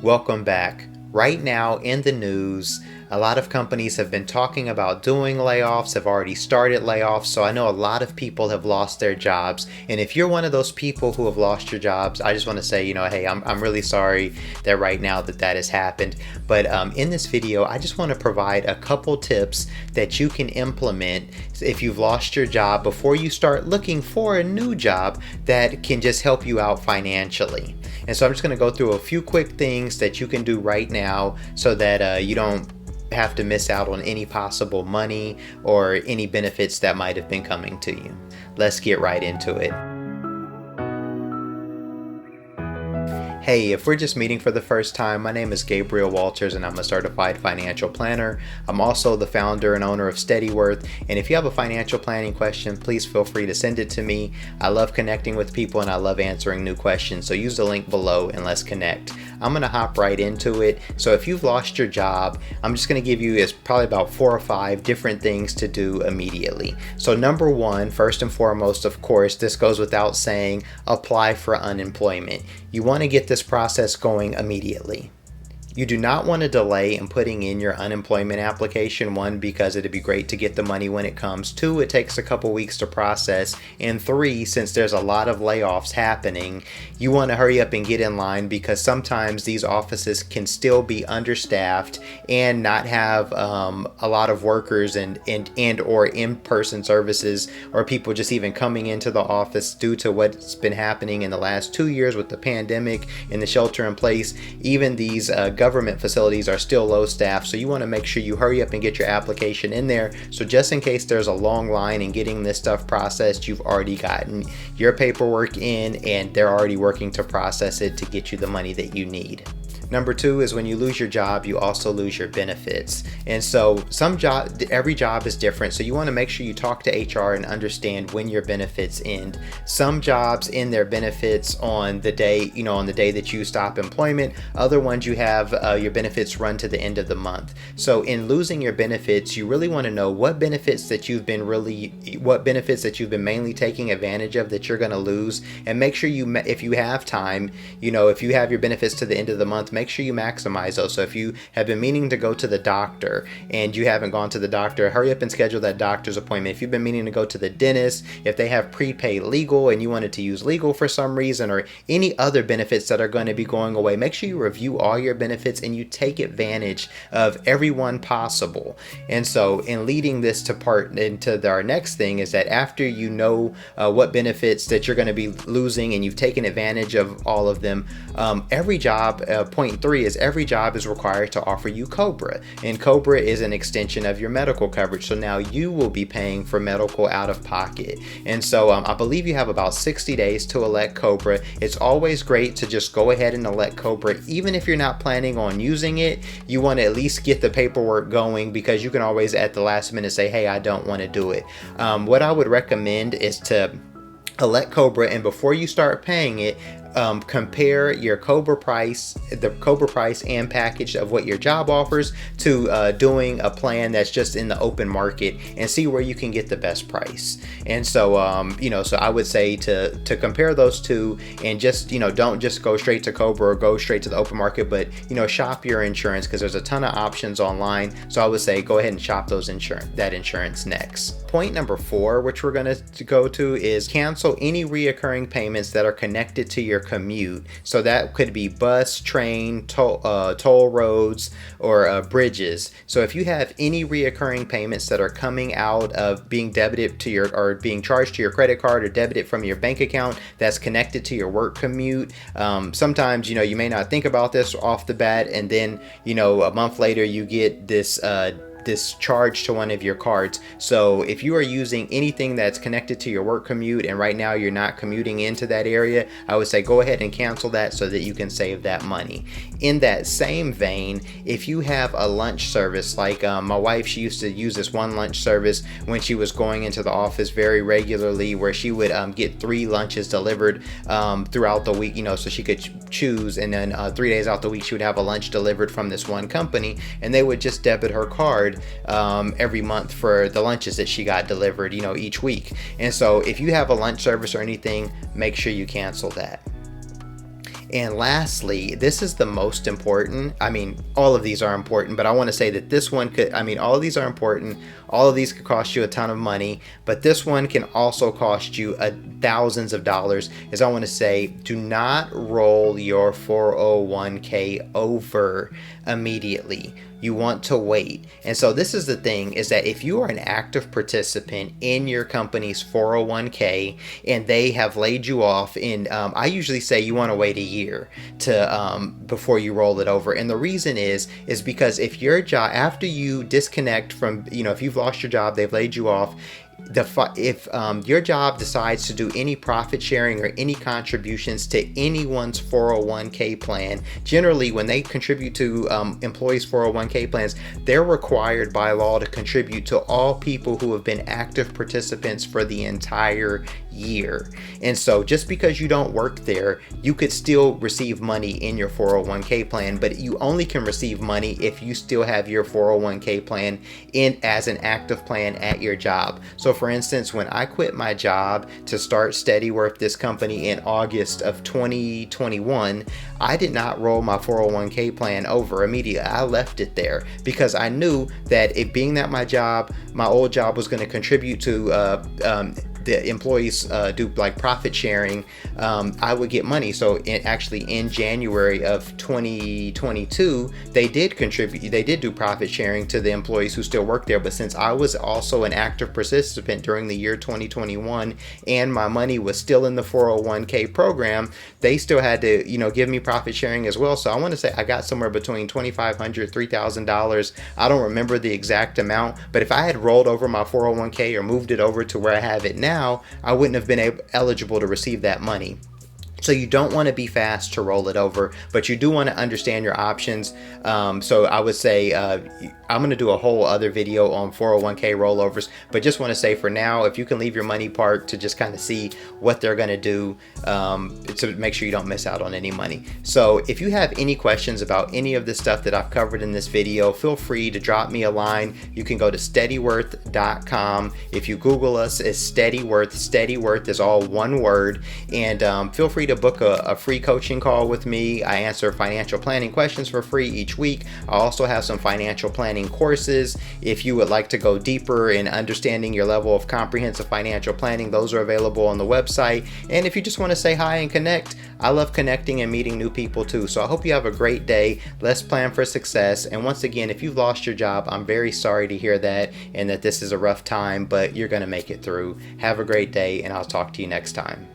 Welcome back. Right now in the news, a lot of companies have been talking about doing layoffs, have already started layoffs, so I know a lot of people have lost their jobs. And if you're one of those people who have lost your jobs, I just want to say, hey, I'm really sorry that right now that has happened. But in this video, I just want to provide a couple tips that you can implement if you've lost your job before you start looking for a new job that can just help you out financially. And so I'm just going to go through a few quick things that you can do right now so that you don't have to miss out on any possible money or any benefits that might have been coming to you. Let's get right into it. Hey, if we're just meeting for the first time, my name is Gabriel Walters and I'm a certified financial planner. I'm also the founder and owner of Steadyworth, and if you have a financial planning question, please feel free to send it to me. I love connecting with people and I love answering new questions, so use the link below and let's connect. I'm going to hop right into it. So if you've lost your job, I'm just going to give you probably about 4 or 5 different things to do immediately. So number one, first and foremost, of course, this goes without saying, apply for unemployment. You want to get this process going immediately. You do not want to delay in putting in your unemployment application. 1, because it'd be great to get the money when it comes. 2, it takes a couple weeks to process. And 3, since there's a lot of layoffs happening, you want to hurry up and get in line, because sometimes these offices can still be understaffed and not have a lot of workers and or in-person services, or people just even coming into the office due to what's been happening in the last 2 years with the pandemic and the shelter in place. Even these government facilities are still low staff, so you want to make sure you hurry up and get your application in there, so just in case there's a long line in getting this stuff processed, you've already gotten your paperwork in and they're already working to process it to get you the money that you need. Number 2 is when you lose your job, you also lose your benefits. And so every job is different. So you want to make sure you talk to HR and understand when your benefits end. Some jobs end their benefits on the day, that you stop employment. Other ones you have your benefits run to the end of the month. So in losing your benefits, you really want to know what benefits that you've been mainly taking advantage of that you're going to lose, and make sure if you have time, if you have your benefits to the end of the month, make sure you maximize those. So if you have been meaning to go to the doctor and you haven't gone to the doctor, hurry up and schedule that doctor's appointment. If you've been meaning to go to the dentist, if they have prepaid legal and you wanted to use legal for some reason, or any other benefits that are going to be going away, make sure you review all your benefits and you take advantage of every one possible. And so in leading this into our next thing is that after you know what benefits that you're going to be losing and you've taken advantage of all of them, every job, point 3 is every job is required to offer you COBRA, and COBRA is an extension of your medical coverage. So now you will be paying for medical out of pocket. And so I believe you have about 60 days to elect COBRA. It's always great to just go ahead and elect COBRA. Even if you're not planning on using it, you want to at least get the paperwork going, because you can always at the last minute say, hey, I don't want to do it. What I would recommend is to elect COBRA, and before you start paying it, compare your the COBRA price and package of what your job offers to doing a plan that's just in the open market, and see where you can get the best price. And so so I would say to compare those two, and just don't just go straight to COBRA or go straight to the open market, but shop your insurance, because there's a ton of options online. So I would say go ahead and shop that insurance next. Point number 4, which we're going to go to, is cancel any reoccurring payments that are connected to your commute. So that could be bus, train, toll roads, or bridges. So if you have any reoccurring payments that are coming out of being debited to or being charged to your credit card or debited from your bank account that's connected to your work commute, sometimes you may not think about this off the bat, and then a month later you get this charge to one of your cards. So if you are using anything that's connected to your work commute and right now you're not commuting into that area, I would say go ahead and cancel that so that you can save that money. In that same vein, if you have a lunch service, like my wife, she used to use this one lunch service when she was going into the office very regularly, where she would get 3 lunches delivered throughout the week, so she could choose, and then 3 days out the week she would have a lunch delivered from this one company, and they would just debit her card every month for the lunches that she got delivered, each week. And so if you have a lunch service or anything, make sure you cancel that. And lastly, this is the most important. I mean, all of these are important, but I want to say that this one could, I mean, all of these are important. All of these could cost you a ton of money, but this one can also cost you thousands of dollars. Is I want to say, do not roll your 401k over immediately. You want to wait. And so this is the thing, is that if you are an active participant in your company's 401k and they have laid you off in, I usually say you want to wait a year to before you roll it over. And the reason is because if your job, after you disconnect from, if you've lost your job, they've laid you off, if your job decides to do any profit sharing or any contributions to anyone's 401k plan, generally when they contribute to employees' 401k plans, they're required by law to contribute to all people who have been active participants for the entire year. And so just because you don't work there, you could still receive money in your 401k plan, but you only can receive money if you still have your 401k plan in as an active plan at your job. So for instance, when I quit my job to start Steadyworth, this company, in August of 2021, I did not roll my 401k plan over immediately. I left it there because I knew that it being that my old job was going to contribute to the employees do like profit sharing, I would get money. So actually in January of 2022, they did do profit sharing to the employees who still work there. But since I was also an active participant during the year 2021 and my money was still in the 401k program, they still had to, give me profit sharing as well. So I want to say I got somewhere between $2,500, $3,000. I don't remember the exact amount, but if I had rolled over my 401k or moved it over to where I have it now, I wouldn't have been eligible to receive that money. So you don't want to be fast to roll it over, but you do want to understand your options. So I would say I'm going to do a whole other video on 401k rollovers, but just want to say for now, if you can leave your money parked to just kind of see what they're going to do to make sure you don't miss out on any money. So if you have any questions about any of the stuff that I've covered in this video, feel free to drop me a line. You can go to steadyworth.com. If you Google us, it's Steadyworth. Steadyworth is all one word. And feel free to book a free coaching call with me. I answer financial planning questions for free each week. I also have some financial planning courses. If you would like to go deeper in understanding your level of comprehensive financial planning, those are available on the website. And if you just want to say hi and connect, I love connecting and meeting new people too. So I hope you have a great day. Let's plan for success. And once again, if you've lost your job, I'm very sorry to hear that and that this is a rough time, but you're going to make it through. Have a great day, and I'll talk to you next time.